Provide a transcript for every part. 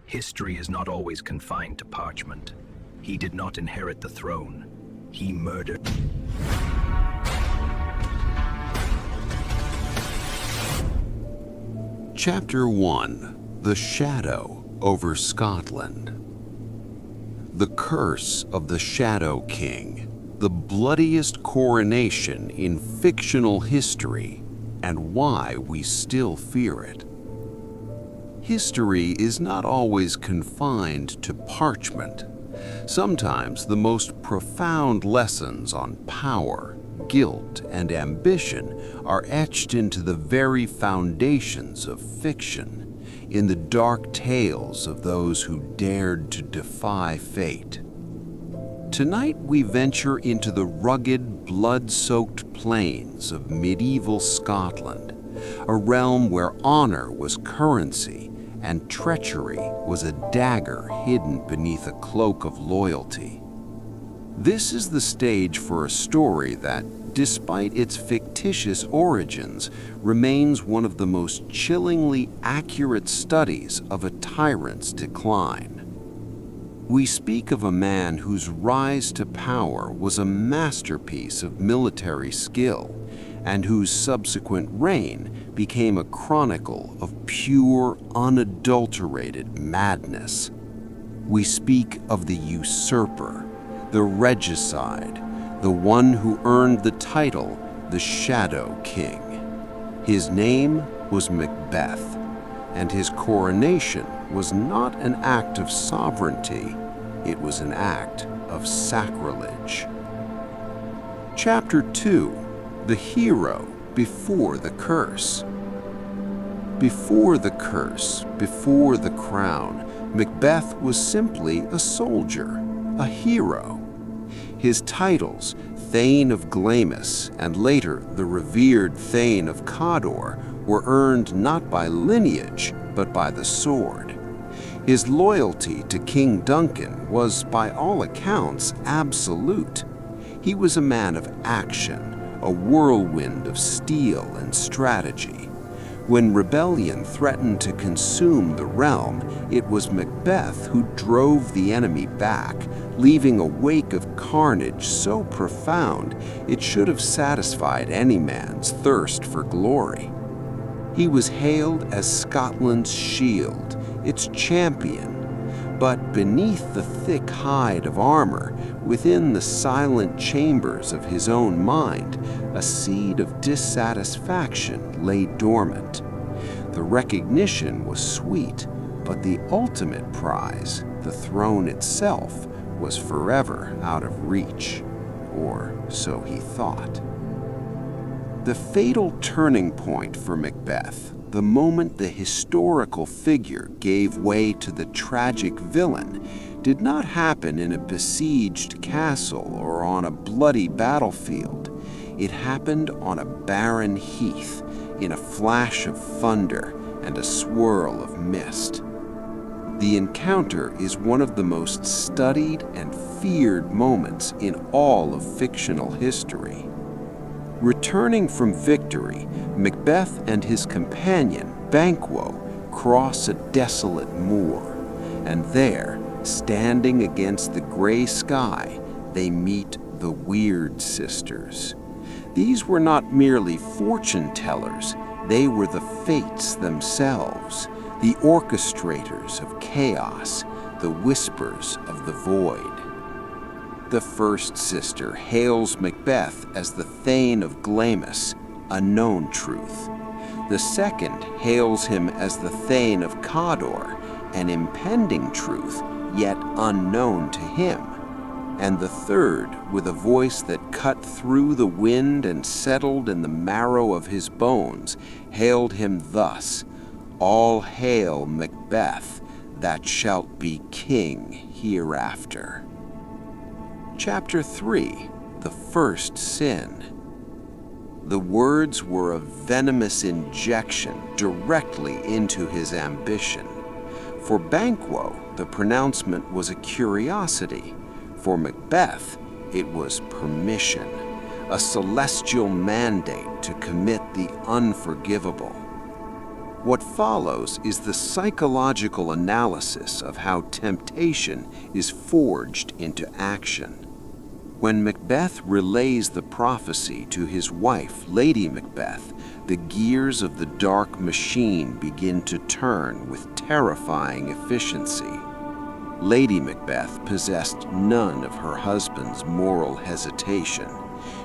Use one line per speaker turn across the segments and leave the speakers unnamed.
History is not always confined to parchment. He did not inherit the throne. He murdered.
Chapter 1. The Shadow over Scotland. The Curse of the Shadow King, the bloodiest coronation in fictional history, and why we still fear it. History is not always confined to parchment. Sometimes the most profound lessons on power, guilt, and ambition are etched into the very foundations of fiction, in the dark tales of those who dared to defy fate. Tonight we venture into the rugged, blood-soaked plains of medieval Scotland, a realm where honor was currency and treachery was a dagger hidden beneath a cloak of loyalty. This is the stage for a story that, despite its fictitious origins, remains one of the most chillingly accurate studies of a tyrant's decline. We speak of a man whose rise to power was a masterpiece of military skill, and whose subsequent reign became a chronicle of pure, unadulterated madness. We speak of the usurper, the regicide, the one who earned the title the Shadow King. His name was Macbeth, and his coronation was not an act of sovereignty, it was an act of sacrilege. Chapter 2. The Hero Before the Curse. Before the curse, before the crown, Macbeth was simply a soldier, a hero. His titles, Thane of Glamis and later the revered Thane of Cawdor, were earned not by lineage, but by the sword. His loyalty to King Duncan was, by all accounts, absolute. He was a man of action, a whirlwind of steel and strategy. When rebellion threatened to consume the realm, it was Macbeth who drove the enemy back, leaving a wake of carnage so profound it should have satisfied any man's thirst for glory. He was hailed as Scotland's shield, its champion, but beneath the thick hide of armor, within the silent chambers of his own mind, a seed of dissatisfaction lay dormant. The recognition was sweet, but the ultimate prize, the throne itself, was forever out of reach, or so he thought. The fatal turning point for Macbeth, the moment the historical figure gave way to the tragic villain, did not happen in a besieged castle or on a bloody battlefield. It happened on a barren heath, in a flash of thunder and a swirl of mist. The encounter is one of the most studied and feared moments in all of fictional history. Returning from victory, Macbeth and his companion, Banquo, cross a desolate moor, and there, standing against the gray sky, they meet the Weird Sisters. These were not merely fortune tellers, they were the fates themselves, the orchestrators of chaos, the whispers of the void. The first sister hails Macbeth as the Thane of Glamis, a known truth. The second hails him as the Thane of Cawdor, an impending truth, yet unknown to him. And the third, with a voice that cut through the wind and settled in the marrow of his bones, hailed him thus: "All hail Macbeth, that shalt be king hereafter." Chapter 3. The First Sin. The words were a venomous injection directly into his ambition. For Banquo, the pronouncement was a curiosity. For Macbeth, it was permission, a celestial mandate to commit the unforgivable. What follows is the psychological analysis of how temptation is forged into action. When Macbeth relays the prophecy to his wife, Lady Macbeth, the gears of the dark machine begin to turn with terrifying efficiency. Lady Macbeth possessed none of her husband's moral hesitation.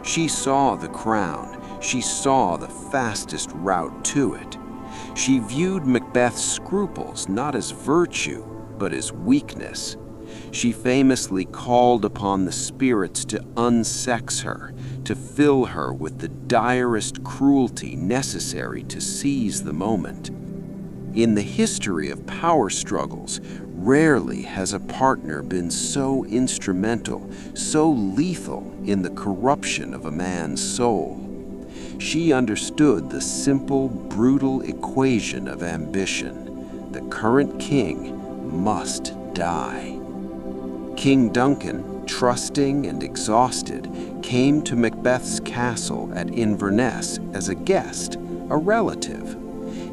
She saw the crown. She saw the fastest route to it. She viewed Macbeth's scruples not as virtue, but as weakness. She famously called upon the spirits to unsex her, to fill her with the direst cruelty necessary to seize the moment. In the history of power struggles, rarely has a partner been so instrumental, so lethal in the corruption of a man's soul. She understood the simple, brutal equation of ambition. The current king must die. King Duncan, trusting and exhausted, came to Macbeth's castle at Inverness as a guest, a relative.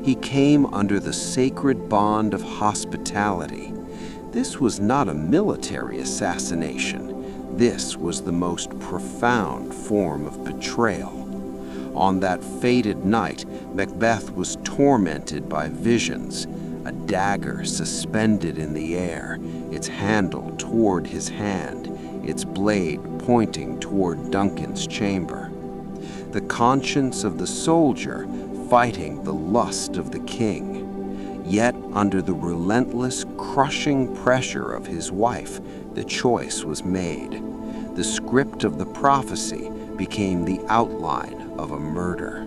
He came under the sacred bond of hospitality. This was not a military assassination. This was the most profound form of betrayal. On that fated night, Macbeth was tormented by visions, a dagger suspended in the air, its handle toward his hand, its blade pointing toward Duncan's chamber. The conscience of the soldier fighting the lust of the king. Yet, under the relentless, crushing pressure of his wife, the choice was made. The script of the prophecy became the outline of a murder.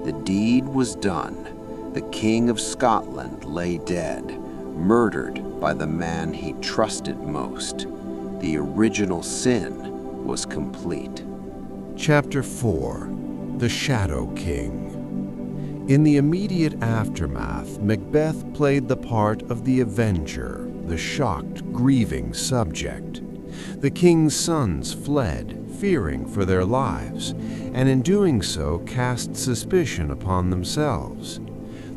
The deed was done. The King of Scotland lay dead, murdered by the man he trusted most. The original sin was complete.
Chapter 4: The Shadow King. In the immediate aftermath, Macbeth played the part of the avenger, the shocked, grieving subject. The king's sons fled, fearing for their lives, and in doing so cast suspicion upon themselves.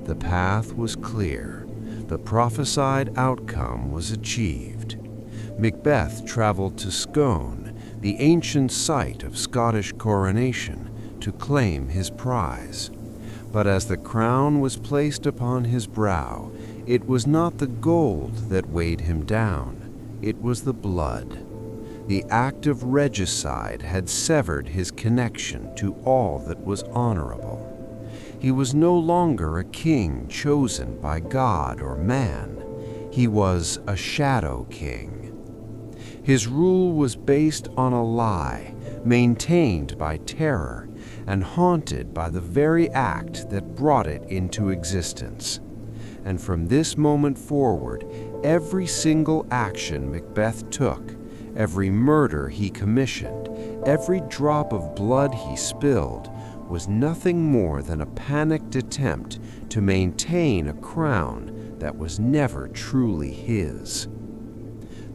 The path was clear. The prophesied outcome was achieved. Macbeth traveled to Scone, the ancient site of Scottish coronation, to claim his prize. But as the crown was placed upon his brow, it was not the gold that weighed him down, it was the blood. The act of regicide had severed his connection to all that was honorable. He was no longer a king chosen by God or man. He was a shadow king. His rule was based on a lie, maintained by terror, and haunted by the very act that brought it into existence. And from this moment forward, every single action Macbeth took, every murder he commissioned, every drop of blood he spilled, was nothing more than a panicked attempt to maintain a crown that was never truly his.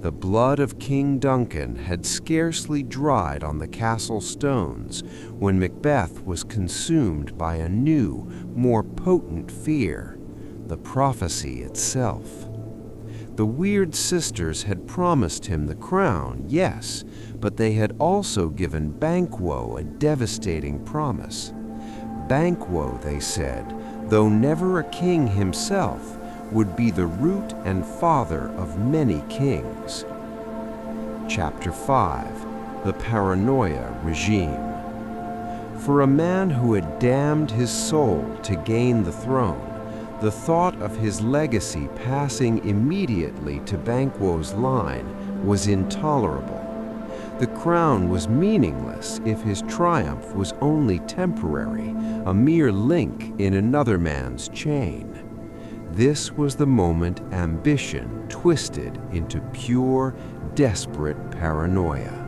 The blood of King Duncan had scarcely dried on the castle stones when Macbeth was consumed by a new, more potent fear, the prophecy itself. The Weird Sisters had promised him the crown, yes, but they had also given Banquo a devastating promise. Banquo, they said, though never a king himself, would be the root and father of many kings. Chapter 5: The Paranoia Regime. For a man who had damned his soul to gain the throne, the thought of his legacy passing immediately to Banquo's line was intolerable. The crown was meaningless if his triumph was only temporary, a mere link in another man's chain. This was the moment ambition twisted into pure, desperate paranoia.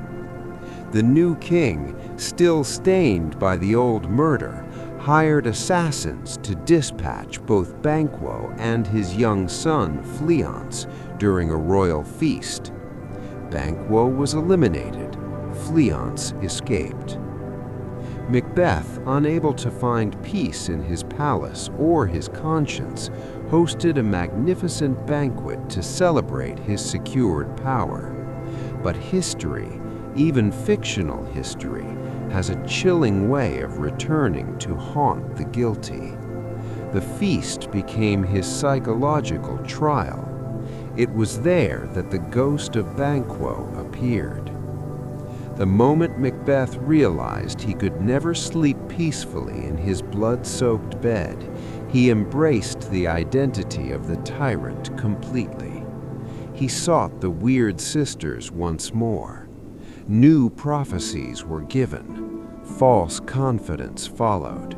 The new king, still stained by the old murder, hired assassins to dispatch both Banquo and his young son, Fleance, during a royal feast. Banquo was eliminated. Fleance escaped. Macbeth, unable to find peace in his palace or his conscience, hosted a magnificent banquet to celebrate his secured power. But history, even fictional history, has a chilling way of returning to haunt the guilty. The feast became his psychological trial. It was there that the ghost of Banquo appeared. The moment Macbeth realized he could never sleep peacefully in his blood-soaked bed, he embraced the identity of the tyrant completely. He sought the weird sisters once more. New prophecies were given. False confidence followed.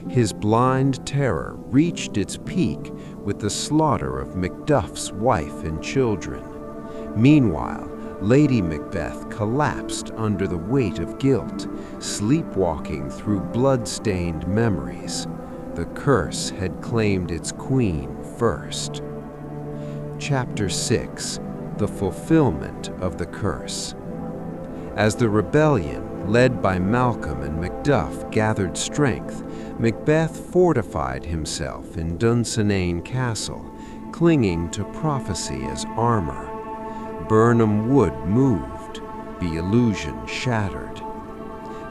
His blind terror reached its peak with the slaughter of Macduff's wife and children. Meanwhile, Lady Macbeth collapsed under the weight of guilt, sleepwalking through blood-stained memories. The curse had claimed its queen first. Chapter 6: The Fulfillment of the Curse. As the rebellion, led by Malcolm and Macduff, gathered strength, Macbeth fortified himself in Dunsinane Castle, clinging to prophecy as armor. Birnam Wood moved, the illusion shattered.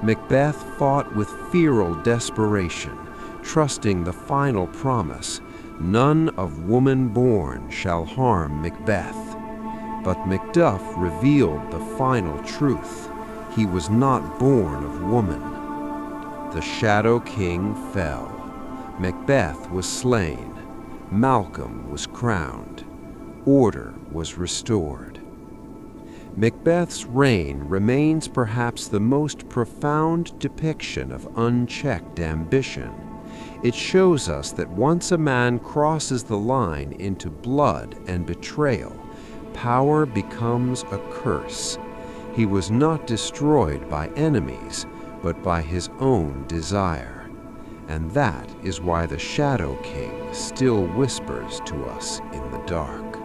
Macbeth fought with feral desperation, trusting the final promise, "None of woman born shall harm Macbeth." But Macduff revealed the final truth. He was not born of woman. The Shadow King fell. Macbeth was slain. Malcolm was crowned. Order was restored. Macbeth's reign remains perhaps the most profound depiction of unchecked ambition. It shows us that once a man crosses the line into blood and betrayal, power becomes a curse. He was not destroyed by enemies, but by his own desire. And that is why the Shadow King still whispers to us in the dark.